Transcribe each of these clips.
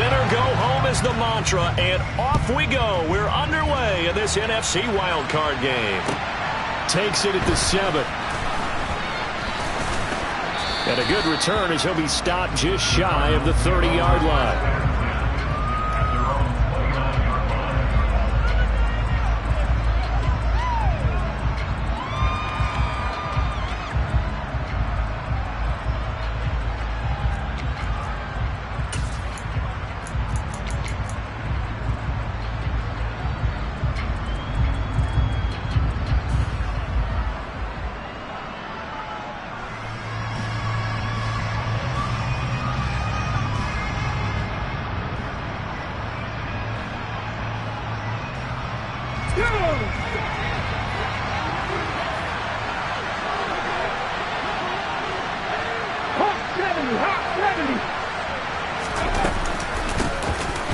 Win or go home is the mantra, and off we go. We're underway in this NFC wildcard game. Takes it at the 7. And a good return as he'll be stopped just shy of the 30-yard line.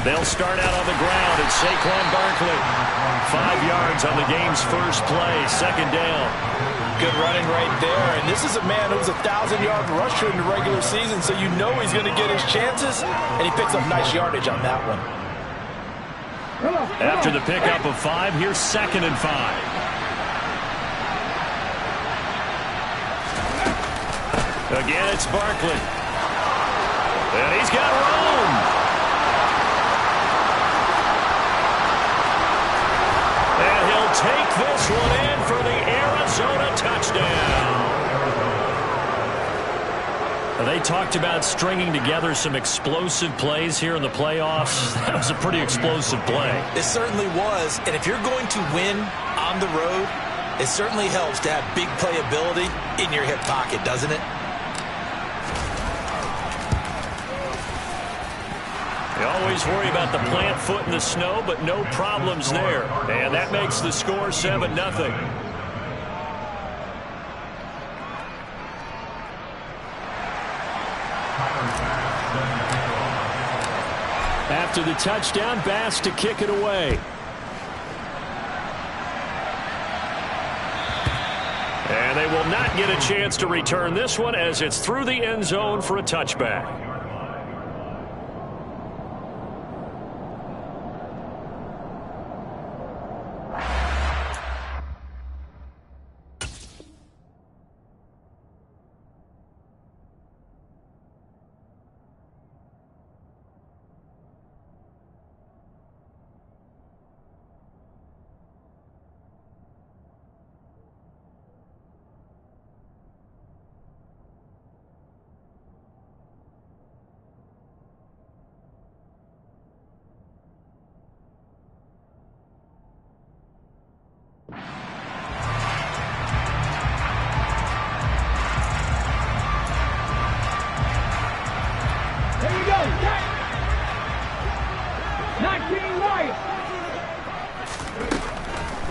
They'll start out on the ground at Saquon Barkley. 5 yards on the game's first play, second down. Good running right there. And this is a man who's a 1,000-yard rusher in the regular season, so you know he's going to get his chances, and he picks up nice yardage on that one. After the pickup of 5, here's 2nd and 5. Again, it's Barkley. And he's got room. And he'll take this one in for the Arizona touchdown. They talked about stringing together some explosive plays here in the playoffs. That was a pretty explosive play. It certainly was. And if you're going to win on the road, it certainly helps to have big playability in your hip pocket, doesn't it? You always worry about the plant foot in the snow, but no problems there. And that makes the score 7-0. After the touchdown, Bass to kick it away. And they will not get a chance to return this one as it's through the end zone for a touchback.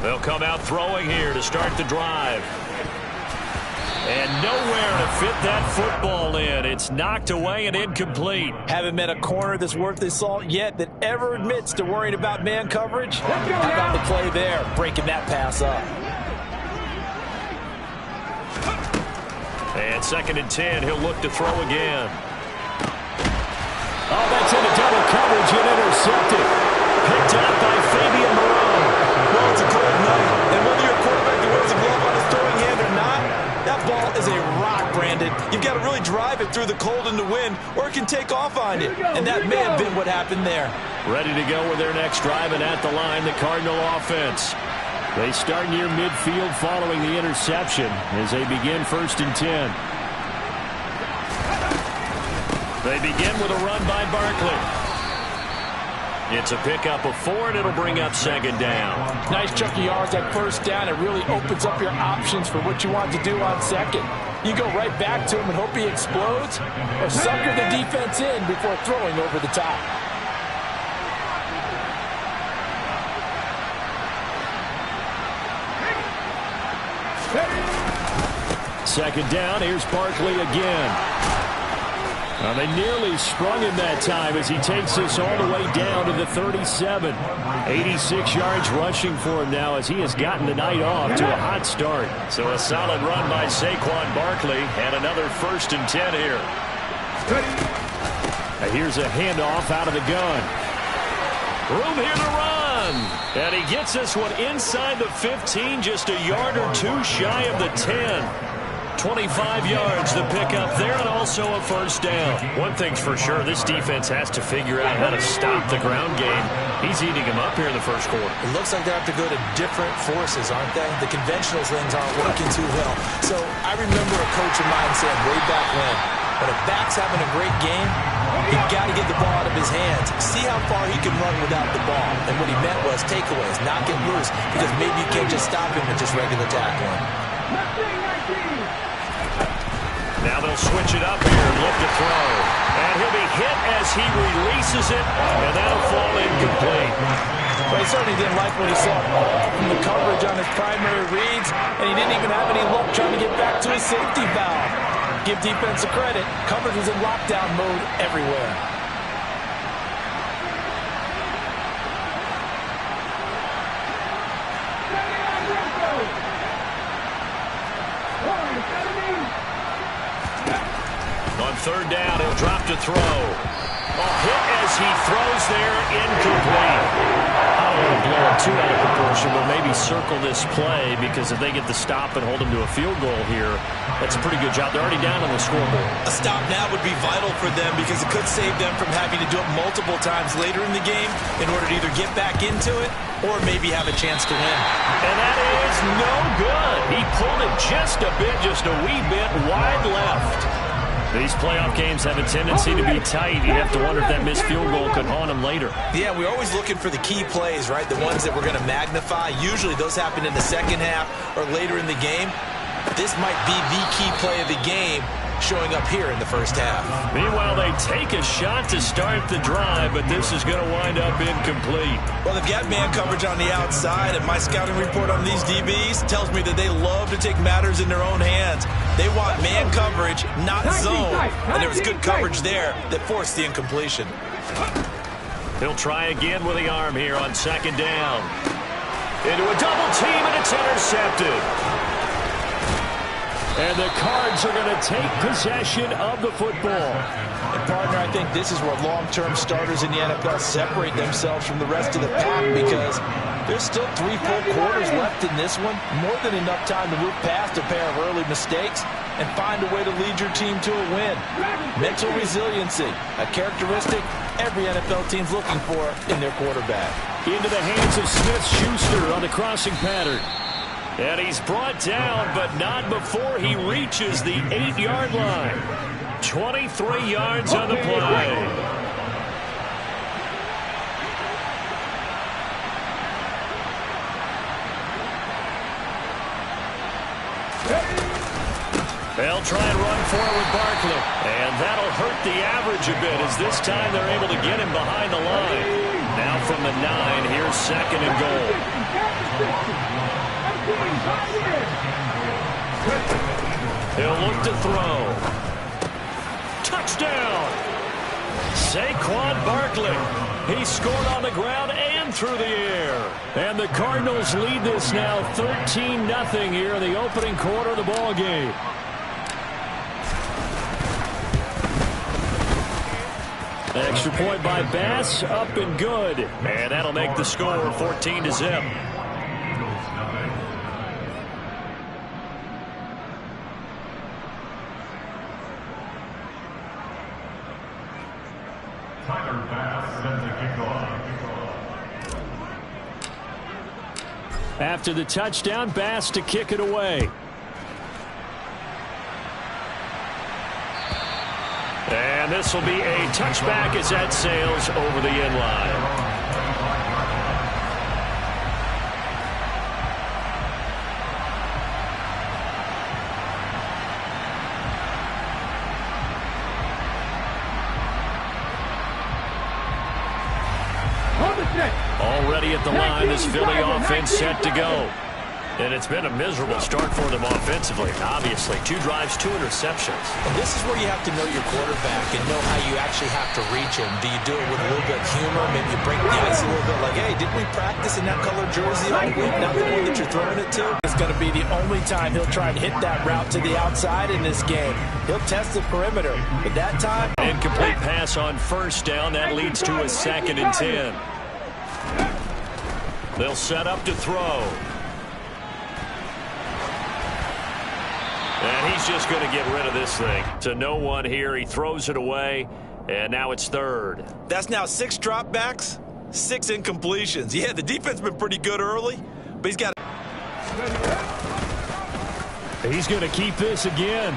They'll come out throwing here to start the drive. And nowhere to fit that football in. It's knocked away and incomplete. Haven't met a corner that's worth his salt yet that ever admits to worrying about man coverage. How about the play there, breaking that pass up. And 2nd and 10, he'll look to throw again. Oh, that's into double coverage and intercepted. Picked up by Fabian Moreau. Well, it's a cold night, and whether you're a quarterback that wears a glove on his throwing hand or not, that ball is a rock, Brandon. You've got to really drive it through the cold and the wind, or it can take off on you. And that may have been what happened there. Ready to go with their next drive, and at the line, the Cardinal offense. They start near midfield following the interception as they begin 1st and 10. They begin with a run by Barkley. It's a pickup of 4, and it'll bring up 2nd down. Nice chunk of yards at 1st down. It really opens up your options for what you want to do on 2nd. You go right back to him and hope he explodes, or sucker the defense in before throwing over the top. Second down, here's Barkley again. They nearly sprung him that time as he takes this all the way down to the 37. 86 yards rushing for him now as he has gotten the night off to a hot start. So a solid run by Saquon Barkley and another 1st and 10 here. And here's a handoff out of the gun. Room here to run. And he gets this one inside the 15, just a yard or two shy of the 10. 25 yards the pickup there, and also a first down. One thing's for sure, this defense has to figure out how to stop the ground game. He's eating him up here in the first quarter. It looks like they have to go to different forces, aren't they? The conventional things aren't working too well. So I remember a coach of mine saying way back when a back's having a great game, you got to get the ball out of his hands. See how far he can run without the ball. And what he meant was takeaways, not get loose, because maybe you can't just stop him with just regular tackling. Now they'll switch it up here and look to throw. And he'll be hit as he releases it, and that'll fall incomplete. Well, he certainly didn't like what he saw from the coverage on his primary reads, and he didn't even have any luck trying to get back to his safety valve. Give defense a credit. Coverage was in lockdown mode everywhere. Third down, he'll drop to throw. Hit as he throws there, incomplete. I don't want to blow it too out of proportion, but maybe circle this play, because if they get the stop and hold him to a field goal here, that's a pretty good job. They're already down on the scoreboard. A stop now would be vital for them, because it could save them from having to do it multiple times later in the game in order to either get back into it or maybe have a chance to win. And that is no good. He pulled it just a wee bit wide left. These playoff games have a tendency to be tight. You have to wonder if that missed field goal could haunt him later. Yeah, we're always looking for the key plays, right? The ones that we're going to magnify. Usually those happen in the second half or later in the game. This might be the key play of the game showing up here in the first half. Meanwhile, they take a shot to start the drive, but this is going to wind up incomplete. Well, they've got man coverage on the outside, and my scouting report on these DBs tells me that they love to take matters in their own hands. They want man coverage, not zone, and there was good coverage there that forced the incompletion. He'll try again with the arm here on second down. Into a double team, and it's intercepted. And the Cards are going to take possession of the football. And, partner, I think this is where long-term starters in the NFL separate themselves from the rest of the pack, because there's still 3 full quarters left in this one. More than enough time to move past a pair of early mistakes and find a way to lead your team to a win. Mental resiliency, a characteristic every NFL team's looking for in their quarterback. Into the hands of Smith-Schuster on the crossing pattern. And he's brought down, but not before he reaches the 8-yard line. 23 yards on the play. They'll try and run forward with Barkley. And that'll hurt the average a bit, as this time they're able to get him behind the line. Now from the 9, here's second and goal. He'll look to throw. Touchdown! Saquon Barkley. He scored on the ground and through the air. And the Cardinals lead this now 13-0 here in the opening quarter of the ball game. Extra point by Bass, up and good. And that'll make the score 14-0. After the touchdown, Bass to kick it away. And this will be a touchback as that sails over the end line. Already at the line, this Philly offense set to go. And it's been a miserable start for them offensively. Obviously, 2 drives, 2 interceptions. And this is where you have to know your quarterback and know how you actually have to reach him. Do you do it with a little bit of humor? Maybe you break the ice a little bit, like, hey, didn't we practice in that color jersey all week? Not the one that you're throwing it to. going to be the only time he'll try and hit that route to the outside in this game. He'll test the perimeter, but that time... Incomplete pass on first down. That leads to a 2nd and 10. They'll set up to throw. And he's just going to get rid of this thing. To no one here. He throws it away, and now it's 3rd. That's now 6 dropbacks, 6 incompletions. Yeah, the defense been pretty good early, but he's got... He's going to keep this again.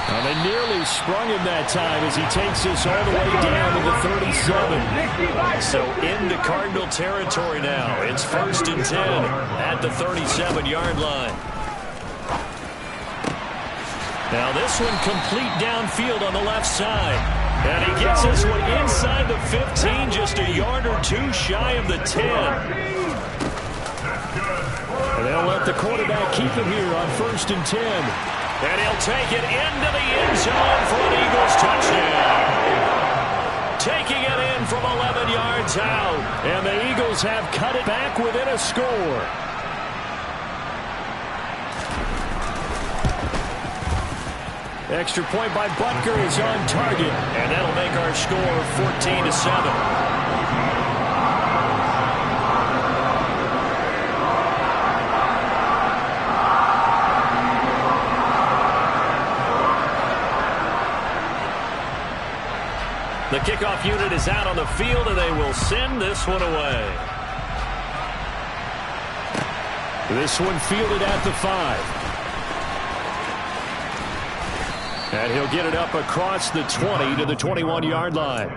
And they nearly sprung him that time as he takes this all the way down to the 37. So into Cardinal territory now. It's 1st and 10 at the 37-yard line. Now this one complete downfield on the left side. And he gets this one inside the 15, just a yard or 2 shy of the 10. And they'll let the quarterback keep it here on 1st and 10. And he'll take it into the end zone for an Eagles touchdown. Taking it in from 11 yards out. And the Eagles have cut it back within a score. Extra point by Butker is on target. And that'll make our score 14-7. The kickoff unit is out on the field, and they will send this one away. This one fielded at the 5. And he'll get it up across the 20 to the 21-yard line.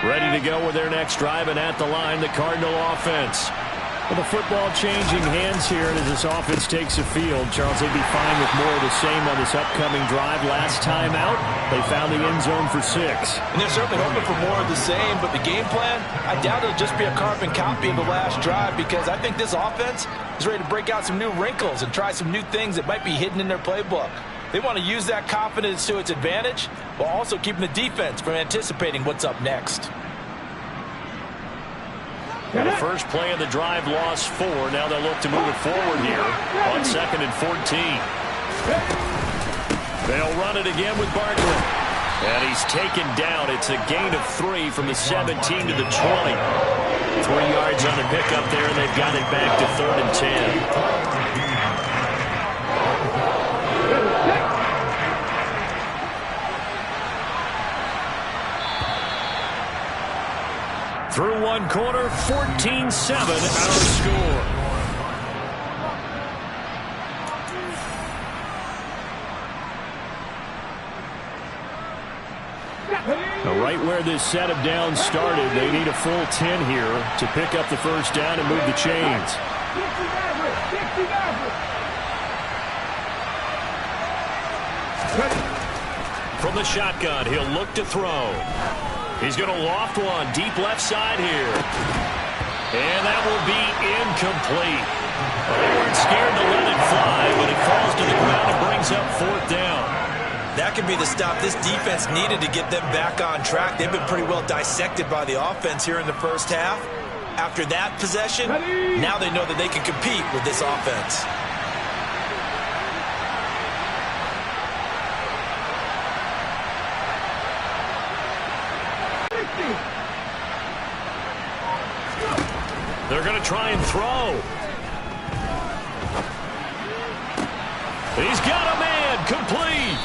Ready to go with their next drive, and at the line, the Cardinal offense. Well, the football changing hands here as this offense takes the field. Charles, they'd be fine with more of the same on this upcoming drive. Last time out, they found the end zone for 6. And they're certainly hoping for more of the same, but the game plan, I doubt it'll just be a carbon copy of the last drive, because I think this offense is ready to break out some new wrinkles and try some new things that might be hidden in their playbook. They want to use that confidence to its advantage while also keeping the defense from anticipating what's up next. And the first play of the drive lost 4. Now they'll look to move it forward here on 2nd and 14. They'll run it again with Barkley. And he's taken down. It's a gain of 3 from the 17 to the 20. 3 yards on the pickup there, and they've got it back to 3rd and 10. Through one quarter, 14-7 our score. Now, right where this set of downs started, they need a full 10 here to pick up the first down and move the chains. From the shotgun, he'll look to throw. He's going to loft one deep left side here. And that will be incomplete. They weren't scared to let it fly, but it falls to the ground and brings up 4th down. That could be the stop this defense needed to get them back on track. They've been pretty well dissected by the offense here in the first half. After that possession, now they know that they can compete with this offense. They're going to try and throw. He's got a man, complete.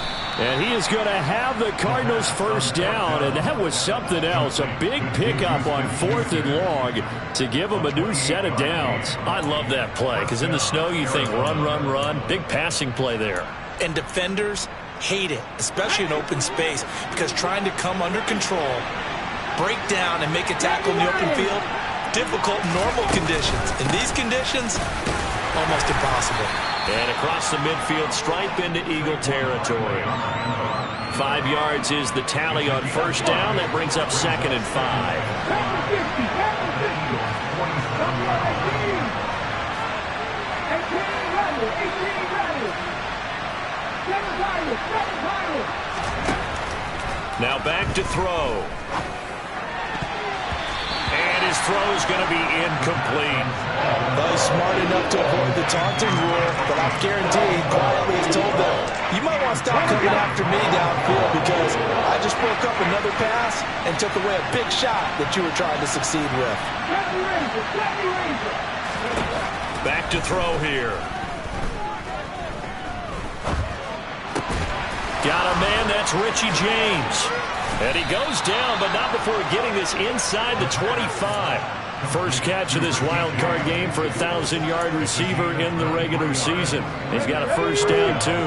And he is going to have the Cardinals first down, and that was something else. A big pickup on 4th and long to give them a new set of downs. I love that play, because in the snow you think run, run, run. Big passing play there. And defenders hate it, especially in open space, because trying to come under control, break down, and make a tackle in the open field, difficult in normal conditions. In these conditions, almost impossible. And across the midfield stripe into Eagle territory. 5 yards is the tally on first down. That brings up 2nd and 5. Now back to throw. And his throw is going to be incomplete. Well, he's smart enough to avoid the taunting rule, but I guarantee he quietly has told them, you might want to stop coming after me downfield because I just broke up another pass and took away a big shot that you were trying to succeed with. Back to throw here. Got a man, that's Richie James. And he goes down, but not before getting this inside the 25. First catch of this wild card game for a 1,000-yard receiver in the regular season. He's got a first down, too.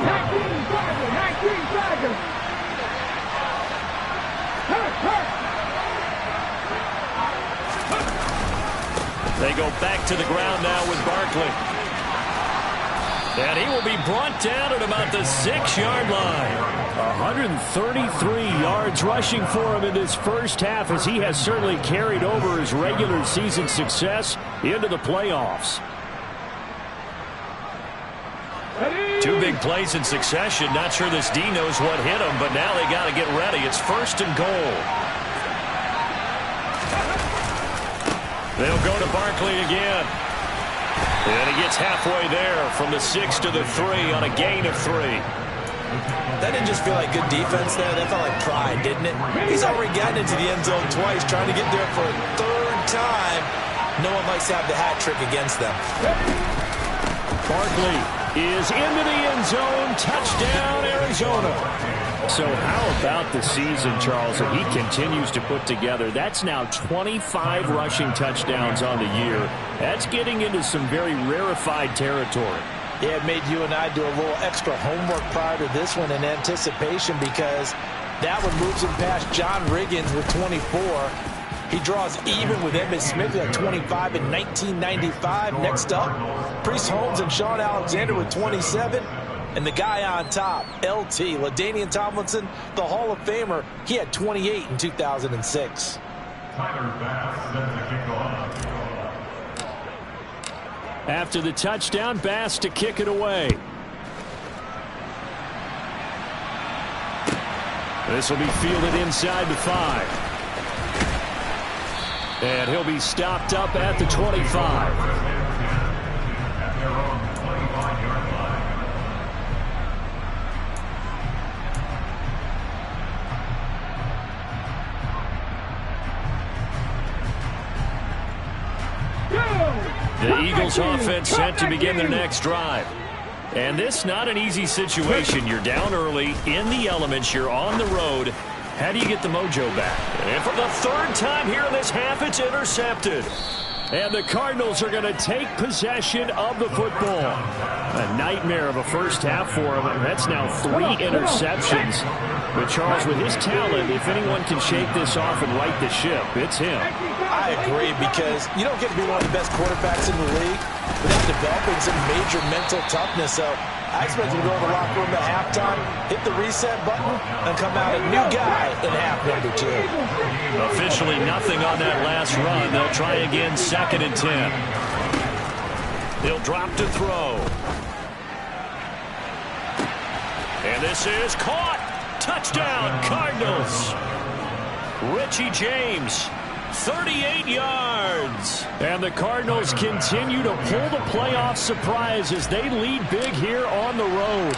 They go back to the ground now with Barkley. And he will be brought down at about the 6-yard line. 133 yards rushing for him in this first half as he has certainly carried over his regular season success into the playoffs. Two big plays in succession. Not sure this D knows what hit him, but now they got to get ready. It's first and goal. They'll go to Barkley again. And he gets halfway there from the 6 to the 3 on a gain of 3. That didn't just feel like good defense there. That felt like pride, didn't it? He's already gotten into the end zone twice, trying to get there for a third time. No one likes to have the hat trick against them. Barkley is into the end zone. Touchdown, Arizona. So how about the season, Charles, that he continues to put together? That's now 25 rushing touchdowns on the year. That's getting into some very rarefied territory. Yeah, it made you and I do a little extra homework prior to this one in anticipation because that one moves him past John Riggins with 24. He draws even with Emmitt Smith at 25 in 1995. Next up, Priest Holmes and Sean Alexander with 27. And the guy on top, LT, LaDainian Tomlinson, the Hall of Famer, he had 28 in 2006. After the touchdown, Bass to kick it away. This will be fielded inside the 5. And he'll be stopped up at the 25. The Eagles offense set to begin their next drive. And this not an easy situation. You're down early, in the elements, you're on the road. How do you get the mojo back? And for the third time here in this half, it's intercepted. And the Cardinals are going to take possession of the football. A nightmare of a first half for him. That's now 3 interceptions. But Charles, with his talent, if anyone can shake this off and right the ship, it's him. I agree, because you don't get to be one of the best quarterbacks in the league without developing some major mental toughness. So I expect him to go in the locker room at halftime, hit the reset button, and come out a new guy in half number 2. Officially nothing on that last run. They'll try again, 2nd and 10. He'll drop to throw. And this is caught. Touchdown, Cardinals. Richie James, 38 yards. And the Cardinals continue to pull the playoff surprise as they lead big here on the road.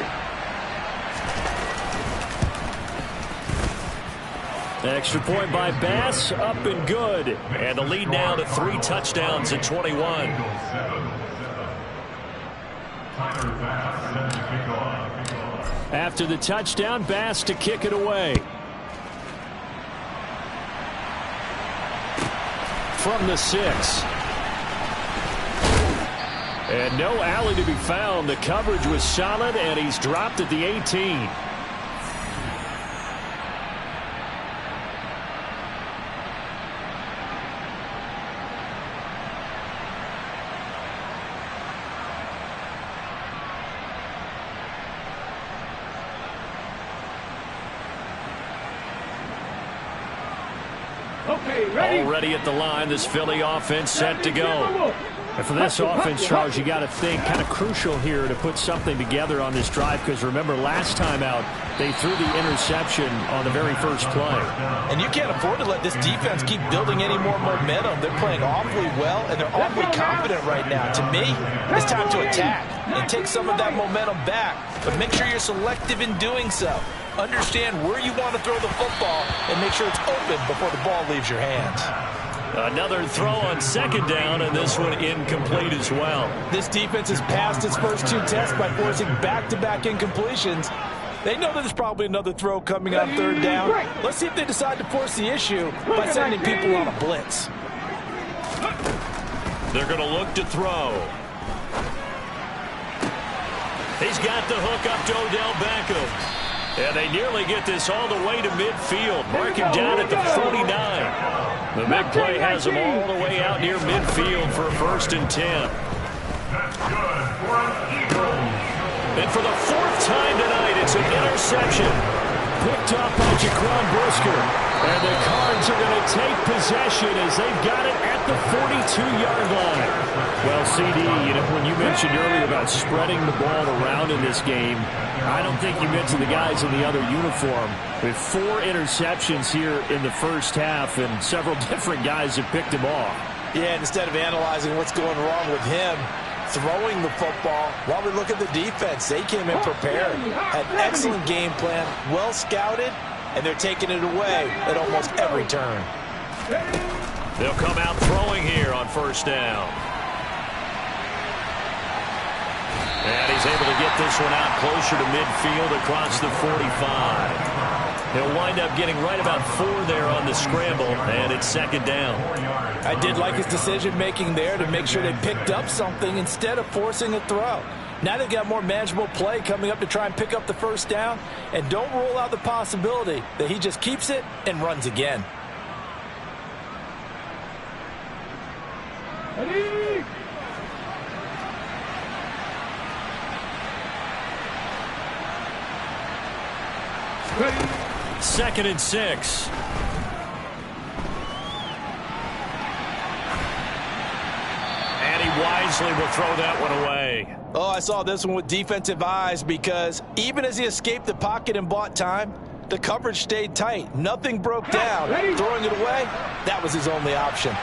Extra point by Bass, up and good. And the lead now to 3 touchdowns at 21. After the touchdown, Bass to kick it away. From the 6. And no alley to be found. The coverage was solid, and he's dropped at the 18. Already at the line, this Philly offense set to go. And for this offense, Charles, you got to think kind of crucial here to put something together on this drive, because remember last time out they threw the interception on the very first play. And you can't afford to let this defense keep building any more momentum. They're playing awfully well, and they're awfully confident right now. To me, it's time to attack and take some of that momentum back, but make sure you're selective in doing so. Understand where you want to throw the football and make sure it's open before the ball leaves your hands. Another throw on second down, and this one incomplete as well. This defense has passed its first two tests by forcing back-to-back incompletions. They know that there's probably another throw coming on third down. Let's see if they decide to force the issue by sending people on a blitz. They're going to look to throw. He's got the hook up to Odell Beckham. And they nearly get this all the way to midfield. Mark him down at the 49. The big play has him all the way out near midfield for a 1st and 10. And for the 4th time tonight, it's an interception. Picked up by Jaquan Brisker. And the Cards are going to take possession as they've got it at the 42-yard line. Well, CD, when you mentioned earlier about spreading the ball around in this game, I don't think you mentioned the guys in the other uniform. With 4 interceptions here in the first half, and several different guys have picked him off. Yeah, and instead of analyzing what's going wrong with him, throwing the football, while we look at the defense, they came in prepared. Had an excellent game plan, well scouted, and they're taking it away at almost every turn. They'll come out throwing here on 1st down. And he's able to get this one out closer to midfield across the 45. He'll wind up getting right about 4 there on the scramble, and it's 2nd down. I did like his decision-making there to make sure they picked up something instead of forcing a throw. Now they've got more manageable play coming up to try and pick up the 1st down, and don't rule out the possibility that he just keeps it and runs again. Ready? 2nd and 6. And he wisely will throw that one away. Oh, I saw this one with defensive eyes, because even as he escaped the pocket and bought time, the coverage stayed tight. Nothing broke down. Throwing it away, that was his only option.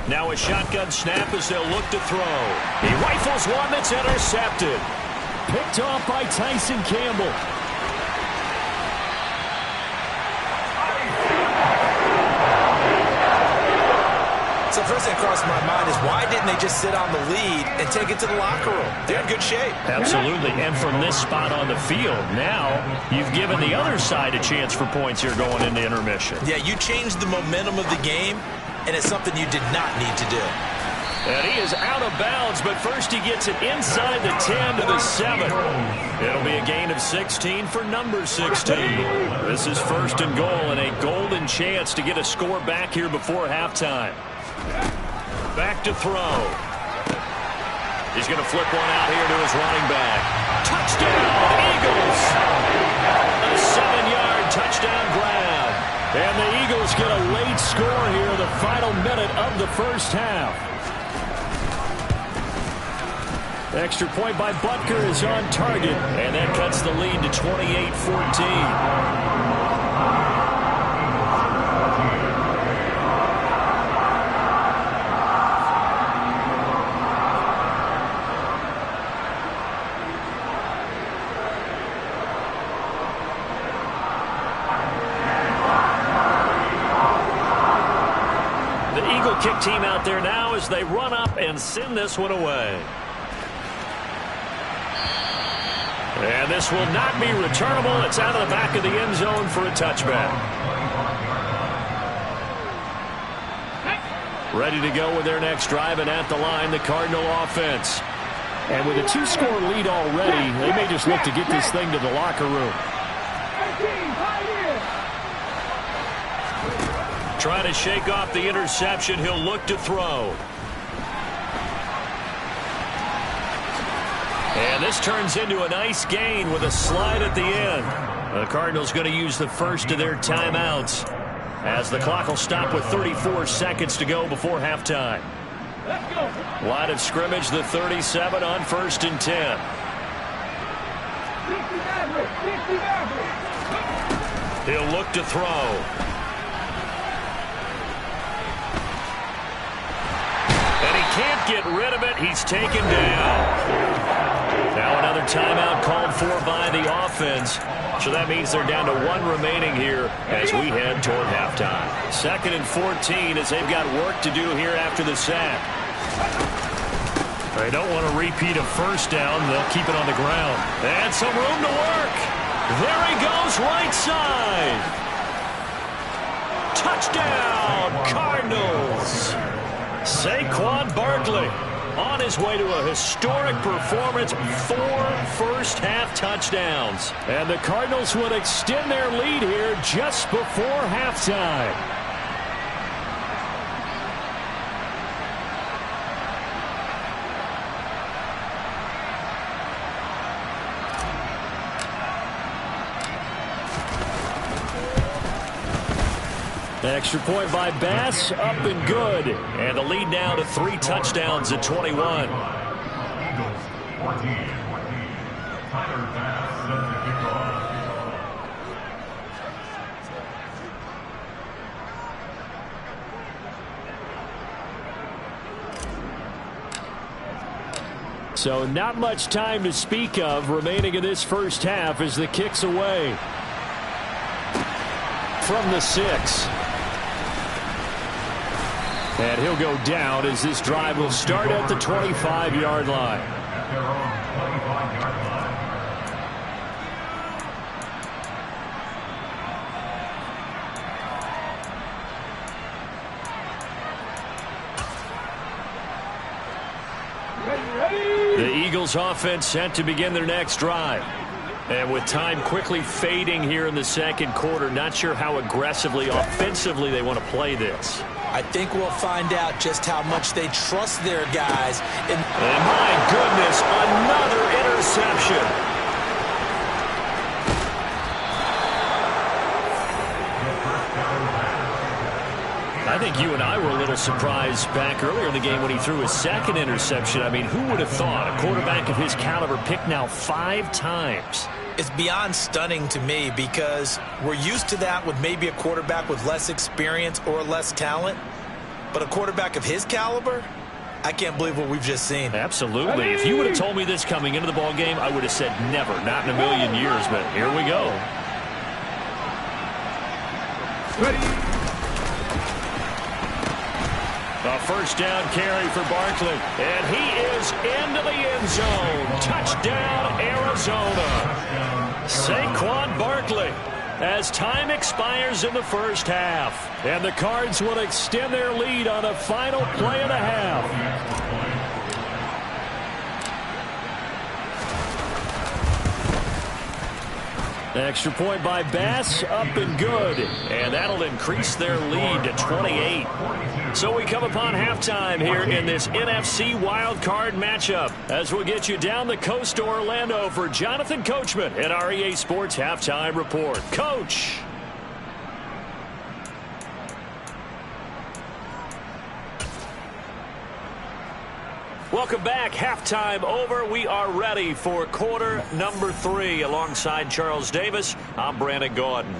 Now a shotgun snap as they'll look to throw. He rifles one that's intercepted. Picked off by Tyson Campbell. So first thing that crossed my mind is, why didn't they just sit on the lead and take it to the locker room? They're in good shape. Absolutely. And from this spot on the field, now you've given the other side a chance for points here going into intermission. Yeah, you changed the momentum of the game, and it's something you did not need to do. And he is out of bounds, but first he gets it inside the 10 to the 7. It'll be a gain of 16 for number 16. This is 1st and goal, and a golden chance to get a score back here before halftime. Back to throw. He's going to flip one out here to his running back. Touchdown, Eagles! A 7-yard touchdown grab. And the Eagles get a late score here, the final minute of the first half. Extra point by Butker is on target, and that cuts the lead to 28-14. Kick team out there now as they run up and send this one away. And this will not be returnable. It's out of the back of the end zone for a touchback. Ready to go with their next drive, and at the line, the Cardinal offense. And with a 2-score lead already, they may just look to get this thing to the locker room. Trying to shake off the interception. He'll look to throw. And this turns into a nice gain with a slide at the end. The Cardinals going to use the first of their timeouts as the clock will stop with 34 seconds to go before halftime. Line of scrimmage, the 37 on 1st and 10. He'll look to throw. And he can't get rid of it. He's taken down. Now another timeout called for by the offense. So that means they're down to 1 remaining here as we head toward halftime. 2nd and 14 as they've got work to do here after the sack. They don't want to repeat a first down. They'll keep it on the ground. And some room to work. There he goes, right side. Touchdown, Cardinals. Saquon Barkley on his way to a historic performance, 4 first-half touchdowns. And the Cardinals would extend their lead here just before halftime. Extra point by Bass, up and good. And the lead now to 3 touchdowns at 21. So not much time to speak of remaining in this first half as the kick's away. From the 6. And he'll go down as this drive will start at the 25-yard line. The Eagles offense set to begin their next drive. And with time quickly fading here in the second quarter, not sure how aggressively, offensively they want to play this. I think we'll find out just how much they trust their guys. And my goodness, another interception. I think you and I were a little surprised back earlier in the game when he threw his 2nd interception. I mean, who would have thought a quarterback of his caliber picked now 5 times? It's beyond stunning to me because we're used to that with maybe a quarterback with less experience or less talent. But a quarterback of his caliber, I can't believe what we've just seen. Absolutely. If you would have told me this coming into the ball game, I would have said never, not in a million years. But here we go. Ready. A first down carry for Barkley. And he is into the end zone. Touchdown, Arizona. Saquon Barkley as time expires in the first half. And the Cards will extend their lead on a final play and a half. Extra point by Bass, up and good. And that'll increase their lead to 28. So we come upon halftime here in this NFC wildcard matchup as we'll get you down the coast to Orlando for Jonathan Coachman at our EA Sports Halftime Report. Coach. Welcome back. Halftime over. We are ready for quarter number 3. Alongside Charles Davis, I'm Brandon Gaudin.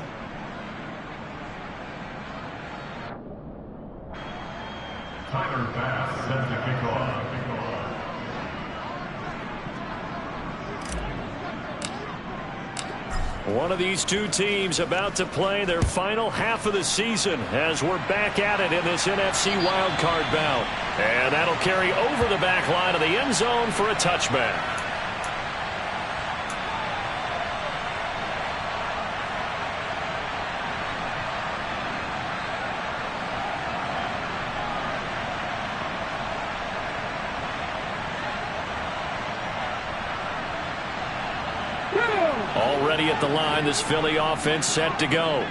Tyler Bass set to kick off. One of these two teams about to play their final half of the season as we're back at it in this NFC wildcard bout. And that'll carry over the back line of the end zone for a touchback. Already at the line, this Philly offense set to go.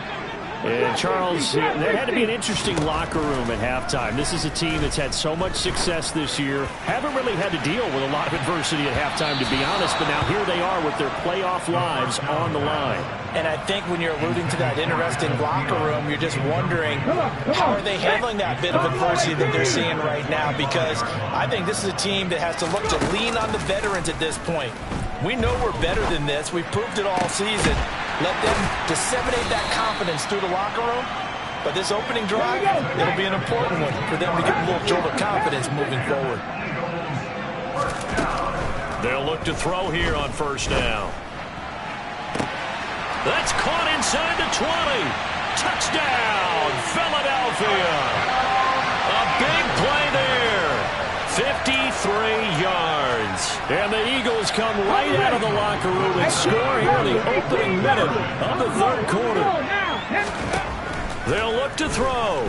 And Charles, that had to be an interesting locker room at halftime. This is a team that's had so much success this year. Haven't really had to deal with a lot of adversity at halftime, to be honest. But now here they are with their playoff lives on the line. And I think when you're alluding to that interesting locker room, you're just wondering, how are they handling that bit of adversity that they're seeing right now? Because I think this is a team that has to look to lean on the veterans at this point. We know we're better than this. We've proved it all season. Let them disseminate that confidence through the locker room. But this opening drive, it'll be an important one for them to get a little jolt of confidence moving forward. They'll look to throw here on first down. That's caught inside the 20. Touchdown, Philadelphia. A big play there. 53 yards. And the Eagles come right out of the locker room and score here in the opening minute of the third quarter. They'll look to throw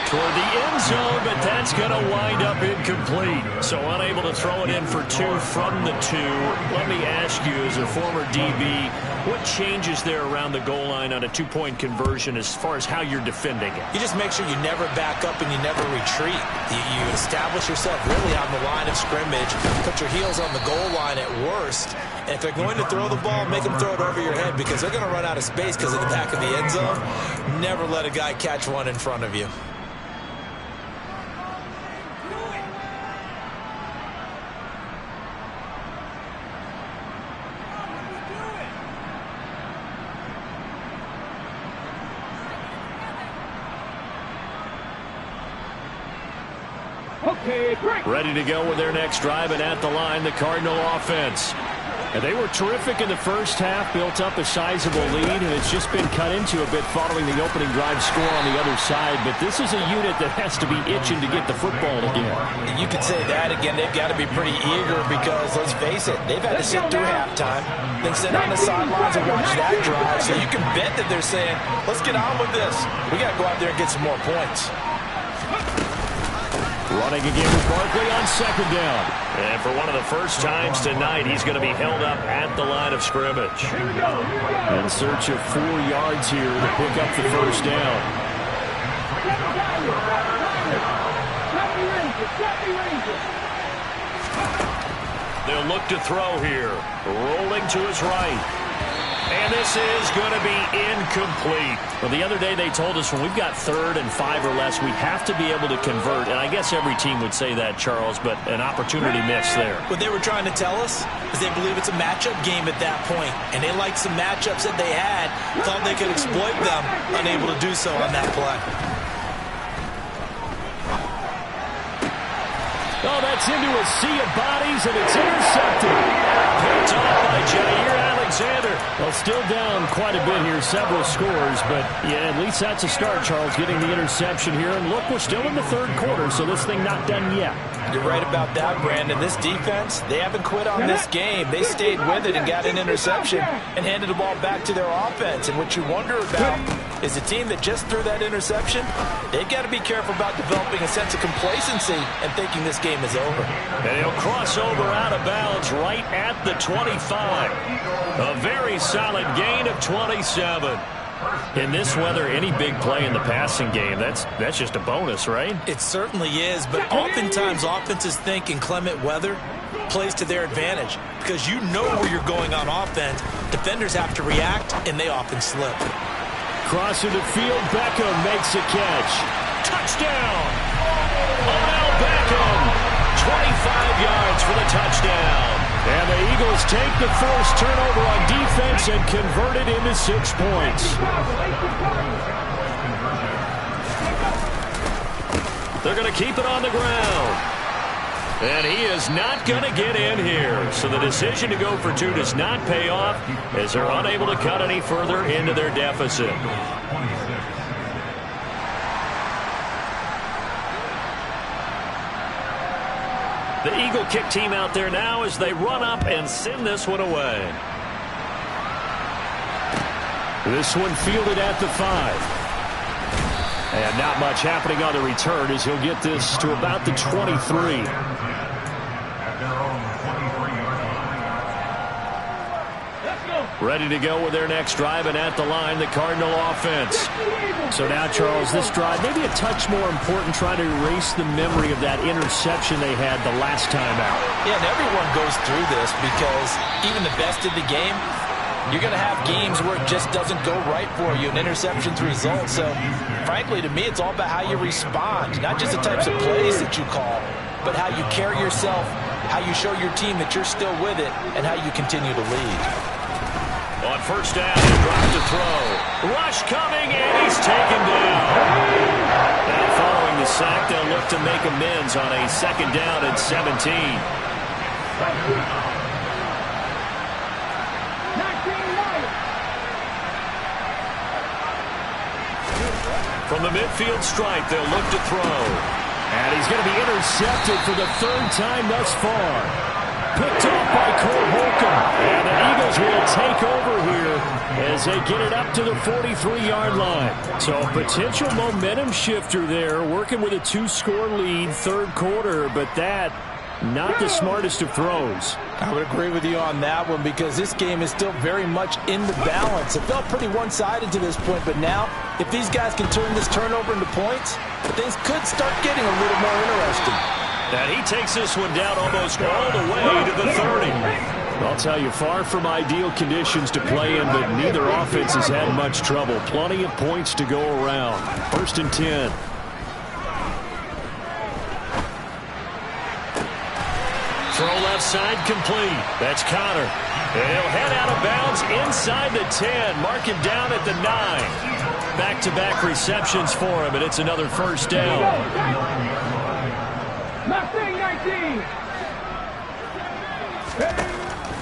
toward the end zone, but that's going to wind up incomplete. So unable to throw it in for 2 from the 2. Let me ask you, as a former DB, what changes there around the goal line on a 2-point conversion as far as how you're defending it? You just make sure you never back up and you never retreat. You establish yourself really on the line of scrimmage, put your heels on the goal line at worst, and if they're going to throw the ball, make them throw it over your head because they're going to run out of space because of the back of the end zone. Never let a guy catch one in front of you. Ready to go with their next drive, and at the line, the Cardinal offense. And they were terrific in the first half, built up a sizable lead, and it's just been cut into a bit following the opening drive score on the other side. But this is a unit that has to be itching to get the football again. You could say that again. They've got to be pretty eager because, let's face it, they've had to sit through halftime, then sit on the sidelines and watch that drive. So you can bet that they're saying, let's get on with this. We got to go out there and get some more points. Running again with Barkley on second down. And for one of the first times tonight, he's going to be held up at the line of scrimmage. In search of 4 yards here to pick up the first down. They'll look to throw here. Rolling to his right. And this is going to be incomplete. Well, the other day they told us when we've got 3rd and 5 or less, we have to be able to convert. And I guess every team would say that, Charles, but an opportunity missed there. What they were trying to tell us is they believe it's a matchup game at that point. And they liked some matchups that they had, thought they could exploit them, unable to do so on that play. Oh, that's into a sea of bodies, and it's intercepted. Picked off by Jair Alexander. Well, still down quite a bit here, several scores, but yeah, at least that's a start, Charles, getting the interception here. And look, we're still in the third quarter, so this thing not done yet. You're right about that, Brandon. This defense, they haven't quit on this game. They stayed with it and got an interception and handed the ball back to their offense. And what you wonder about is the team that just threw that interception, they've got to be careful about developing a sense of complacency and thinking this game is over. And he'll cross over out of bounds right at the 25. A very solid gain of 27. In this weather, any big play in the passing game, that's just a bonus, right? It certainly is, but oftentimes offenses think in clement weather plays to their advantage because you know where you're going on offense. Defenders have to react, and they often slip. Crossing the field, Beckham makes a catch. Touchdown! Odell Beckham, 25 yards for the touchdown. And the Eagles take the first turnover on defense and convert it into 6 points. They're going to keep it on the ground. And he is not going to get in here. So the decision to go for 2 does not pay off as they're unable to cut any further into their deficit. The Eagle kick team out there now as they run up and send this one away. This one fielded at the 5. And not much happening on the return as he'll get this to about the 23. Ready to go with their next drive, and at the line, the Cardinal offense. So now, Charles, this drive maybe a touch more important, trying to erase the memory of that interception they had the last time out. Yeah, and everyone goes through this because even the best of the game, you're going to have games where it just doesn't go right for you, and interceptions result. So, frankly, to me, it's all about how you respond, not just the types of plays that you call, but how you carry yourself, how you show your team that you're still with it, and how you continue to lead. On first down, he dropped to throw. Rush coming, and he's taken down. Now following the sack, they'll look to make amends on a second down at 17. From the midfield stripe, they'll look to throw. And he's going to be intercepted for the third time thus far. Picked off by Cole Holcomb. And the Eagles will take over here as they get it up to the 43-yard line. So a potential momentum shifter there, working with a 2-score lead, third quarter, but that not the smartest of throws. I would agree with you on that one because this game is still very much in the balance. It felt pretty one-sided to this point, but now if these guys can turn this turnover into points, things could start getting a little more interesting. And he takes this one down almost all the way to the 30. I'll tell you, far from ideal conditions to play in, but neither offense has had much trouble. Plenty of points to go around. First and 10. Throw left side complete. That's Connor. And he'll head out of bounds inside the 10. Mark him down at the 9. Back-to-back receptions for him, and it's another first down.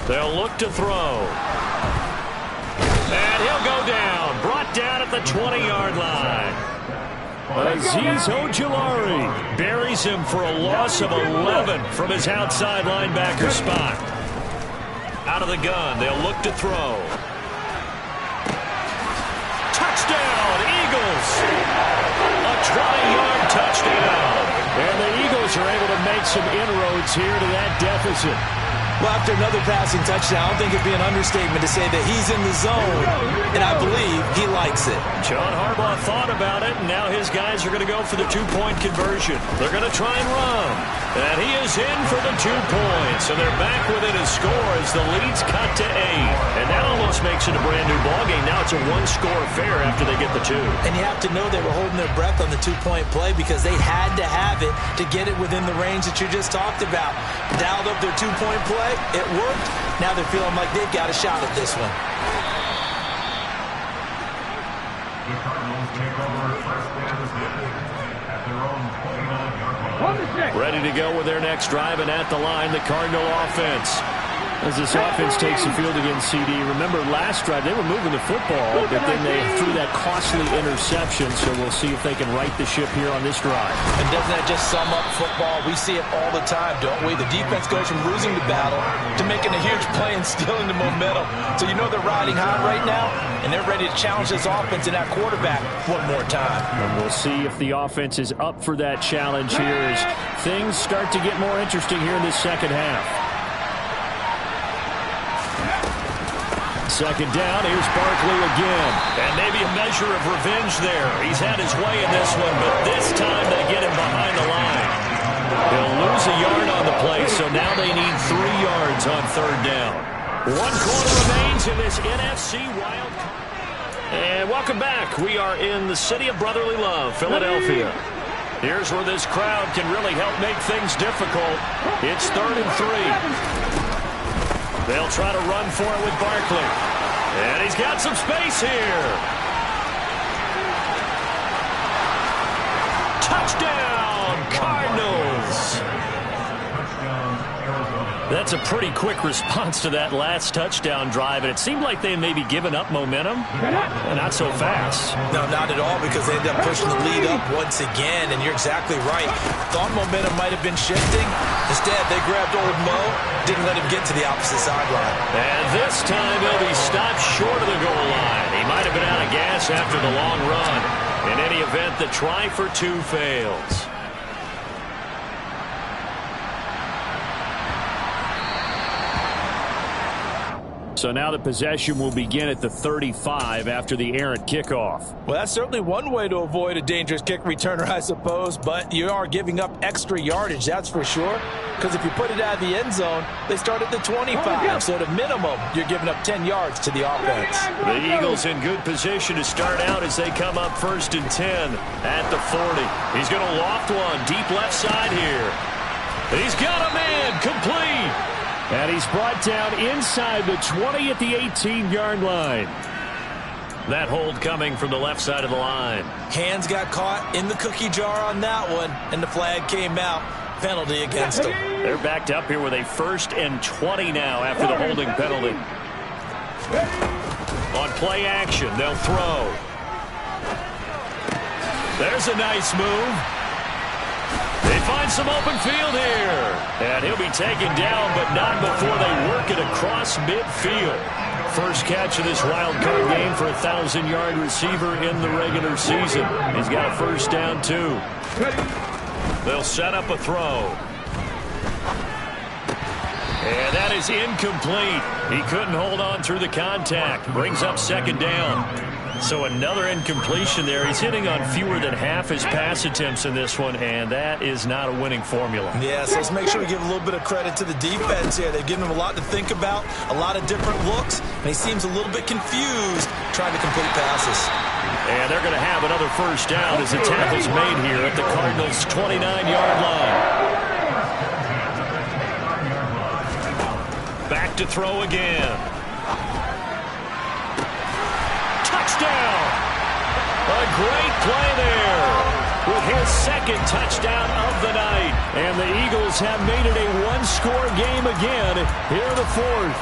They'll look to throw. And he'll go down. Brought down at the 20-yard line. Azeez Ojulari buries him for a loss of 11 from his outside linebacker spot. Out of the gun, they'll look to throw. Touchdown, Eagles! A 20-yard touchdown. And the Eagles are able to make some inroads here to that deficit. Well, after another passing touchdown, I don't think it'd be an understatement to say that he's in the zone, and I believe he likes it. John Harbaugh thought about it, and now his guys are going to go for the two-point conversion. They're going to try and run. And he is in for the 2 points. So they're back within a score as the lead's cut to 8. And that almost makes it a brand-new ballgame. Now it's a one-score affair after they get the 2. And you have to know they were holding their breath on the 2-point play because they had to have it to get it within the range that you just talked about. Dialed up their 2-point play. It worked. Now they're feeling like they've got a shot at this one. The Cardinals take over first and 10 at their own 29-yard line. Ready to go with their next drive, and at the line, the Cardinal offense. As this offense takes the field against CD, remember last drive they were moving the football, but then they threw that costly interception, so we'll see if they can right the ship here on this drive. And doesn't that just sum up football? We see it all the time, don't we? The defense goes from losing the battle to making a huge play and stealing the momentum. So you know they're riding high right now, and they're ready to challenge this offense and that quarterback one more time. And we'll see if the offense is up for that challenge here as things start to get more interesting here in this second half. Second down, here's Barkley again. And maybe a measure of revenge there. He's had his way in this one, but this time they get him behind the line. They'll lose a yard on the play, so now they need 3 yards on third down. 1 quarter remains in this NFC Wild Card. And welcome back. We are in the city of brotherly love, Philadelphia. Here's where this crowd can really help make things difficult. It's 3rd and 3. They'll try to run for it with Barkley. And he's got some space here. Touchdown, Cardinals. That's a pretty quick response to that last touchdown drive, and it seemed like they may be giving up momentum. Not so fast. No, not at all, because they ended up pushing the lead up once again, and you're exactly right. Thought momentum might have been shifting. Instead, they grabbed old Mo, didn't let him get to the opposite sideline. And this time he'll be stopped short of the goal line. He might have been out of gas after the long run. In any event, the try for 2 fails. So now the possession will begin at the 35 after the errant kickoff. Well, that's certainly one way to avoid a dangerous kick returner, I suppose, but you are giving up extra yardage, that's for sure. Because if you put it out of the end zone, they start at the 25, so at a minimum, you're giving up 10 yards to the offense. The Eagles in good position to start out as they come up 1st and 10 at the 40. He's going to loft one deep left side here. He's got a man complete. And he's brought down inside the 20 at the 18-yard line. That hold coming from the left side of the line. Hands got caught in the cookie jar on that one, and the flag came out. Penalty against them. They're backed up here with a 1st and 20 now after the holding penalty. On play action, they'll throw. There's a nice move. They find some open field here. And he'll be taken down, but not before they work it across midfield. First catch of this wild card game for a 1,000-yard receiver in the regular season. He's got a first down, too. They'll set up a throw. And that is incomplete. He couldn't hold on through the contact. Brings up 2nd down. So another incompletion there. He's hitting on fewer than half his pass attempts in this one, and that is not a winning formula. Yeah, so let's make sure we give a little bit of credit to the defense here. They've given him a lot to think about, a lot of different looks, and he seems a little bit confused trying to complete passes. And they're going to have another first down as the tackle's made here at the Cardinals' 29-yard line. Back to throw again. Touchdown! A great play there with his 2nd touchdown of the night. And the Eagles have made it a one-score game again here in the 4th.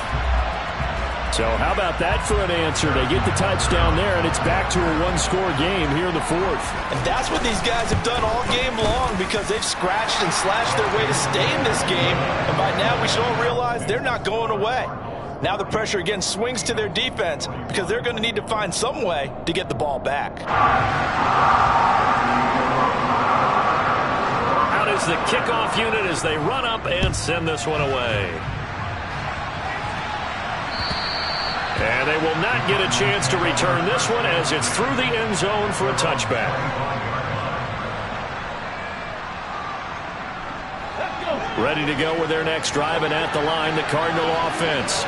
So how about that for an answer? They get the touchdown there, and it's back to a one-score game here in the 4th. And that's what these guys have done all game long because they've scratched and slashed their way to stay in this game. And by now we should all realize they're not going away. Now the pressure again swings to their defense because they're going to need to find some way to get the ball back. Out is the kickoff unit as they run up and send this one away. And they will not get a chance to return this one as it's through the end zone for a touchback. Ready to go with their next drive, and at the line, the Cardinal offense.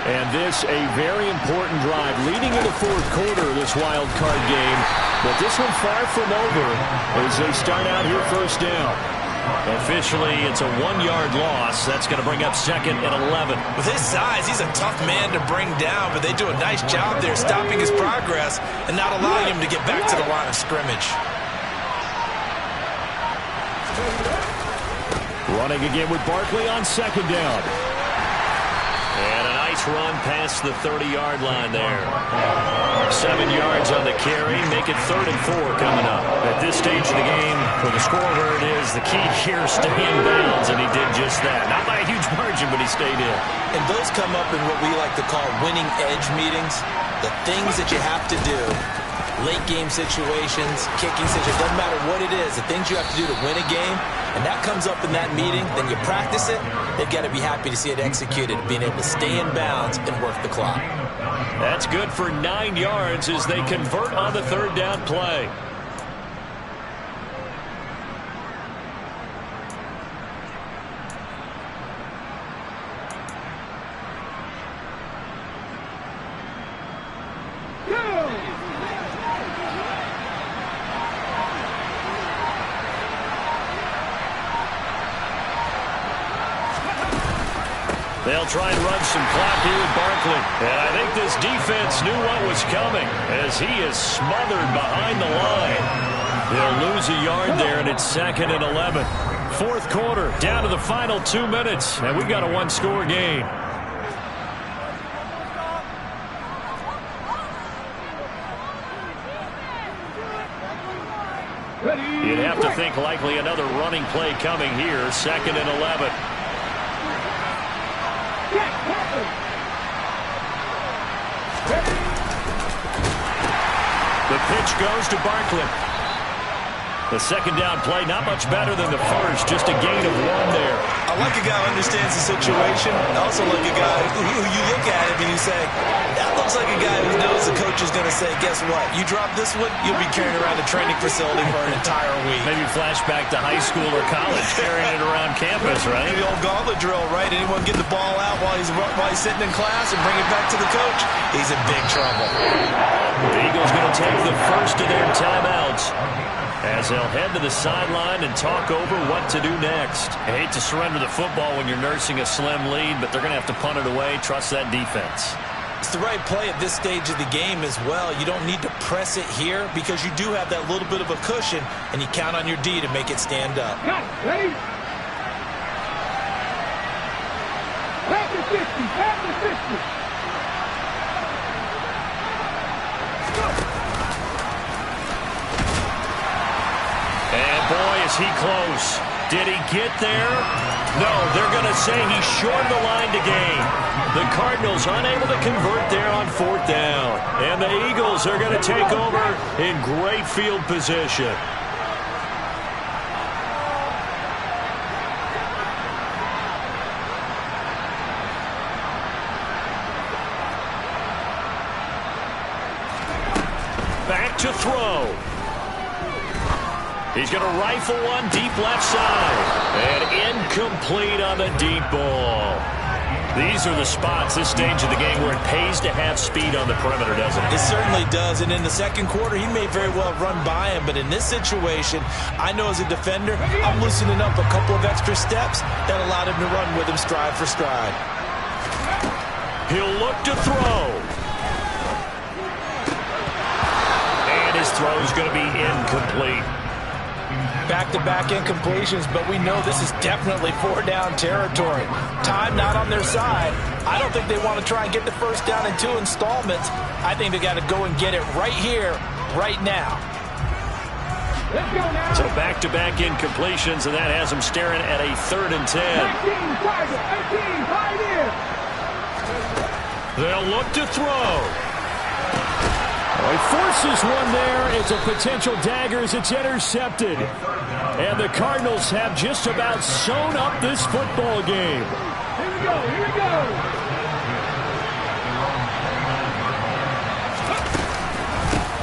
And this a very important drive leading in the 4th quarter of this wild card game. But this one far from over as they start out here 1st down. Officially, it's a 1-yard loss. That's going to bring up 2nd and 11. With his size, he's a tough man to bring down, but they do a nice job there stopping his progress and not allowing him to get back to the line of scrimmage. Running again with Barkley on 2nd down. And a nice run past the 30-yard line there. 7 yards on the carry. Make it 3rd and 4 coming up. At this stage of the game, for the score where it is, the key here is stay in bounds, and he did just that. Not by a huge margin, but he stayed in. And those come up in what we like to call winning edge meetings. The things that you have to do. Late game situations, kicking situations, doesn't matter what it is, the things you have to do to win a game, and that comes up in that meeting, then you practice it, they've got to be happy to see it executed, being able to stay in bounds and work the clock. That's good for 9 yards as they convert on the 3rd down play. They'll try and run some clock here with Barkley. And I think this defense knew what was coming as he is smothered behind the line. They'll lose a yard there, and it's 2nd and 11. 4th quarter, down to the final 2 minutes, and we've got a one-score game. You'd have to think likely another running play coming here, 2nd and 11. The pitch goes to Barkley. The second down play, not much better than the first, just a gain of 1 there. I like a guy who understands the situation. I also like a guy who you look at him and you say, that looks like a guy who knows the coach is going to say, guess what? You drop this one, you'll be carrying around a training facility for an entire week. Maybe flashback to high school or college, carrying it around campus, right? The old gauntlet drill, right? Anyone get the ball out while he's sitting in class and bring it back to the coach? He's in big trouble. The Eagles going to take the first of their timeouts as they'll head to the sideline and talk over what to do next. I hate to surrender the football when you're nursing a slim lead, but they're going to have to punt it away, trust that defense. It's the right play at this stage of the game as well. You don't need to press it here because you do have that little bit of a cushion, and you count on your D to make it stand up. Ready? Back to 50, back to 50. And boy, is he close. Did he get there? No, they're going to say he shortened the line to gain. The Cardinals unable to convert there on 4th down. And the Eagles are going to take over in great field position. Back to throw. He's going to rifle one deep left side. And incomplete on the deep ball. These are the spots, this stage of the game, where it pays to have speed on the perimeter, doesn't it? It certainly does. And in the second quarter, he may very well run by him. But in this situation, I know as a defender, I'm loosening up a couple of extra steps that allowed him to run with him stride for stride. He'll look to throw. And his throw is going to be incomplete. Back-to-back incompletions, but we know this is definitely 4-down territory. Time not on their side. I don't think they want to try and get the first down in 2 installments. I think they got to go and get it right here, right now. Let's go now. So back-to-back incompletions, and that has them staring at a 3rd and 10. 19, Tiger, 18, hide in. They'll look to throw. He forces one there. It's a potential dagger as it's intercepted. And the Cardinals have just about sewn up this football game. Here we go, here we go.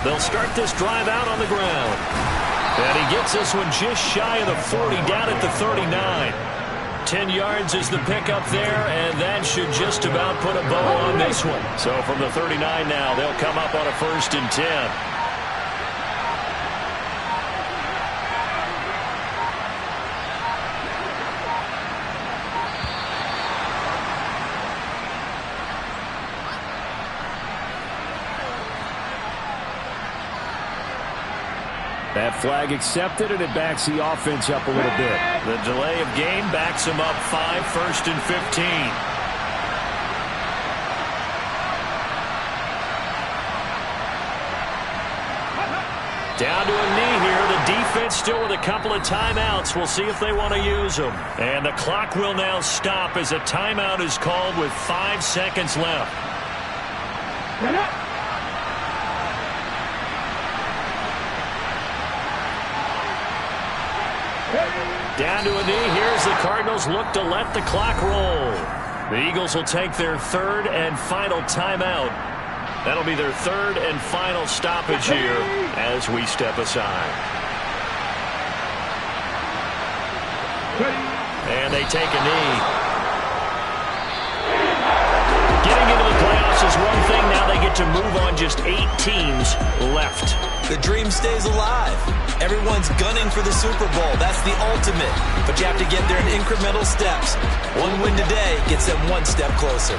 They'll start this drive out on the ground. And he gets this one just shy of the 40, down at the 39. 10 yards is the pickup there, and that should just about put a bow on this one. So from the 39 now, they'll come up on a 1st and 10. That flag accepted, and it backs the offense up a little bit. The delay of game backs them up 5, 1st and 15. Down to a knee here. The defense still with a couple of timeouts. We'll see if they want to use them. And the clock will now stop as a timeout is called with 5 seconds left. Down to a knee. Here's the Cardinals look to let the clock roll. The Eagles will take their 3rd and final timeout. That'll be their 3rd and final stoppage here as we step aside. And they take a knee. Getting into the playoffs is one thing. Now they get to move on. Just 8 teams left. The dream stays alive. Everyone's gunning for the Super Bowl. That's the ultimate. But you have to get there in incremental steps. One win today gets them 1 step closer.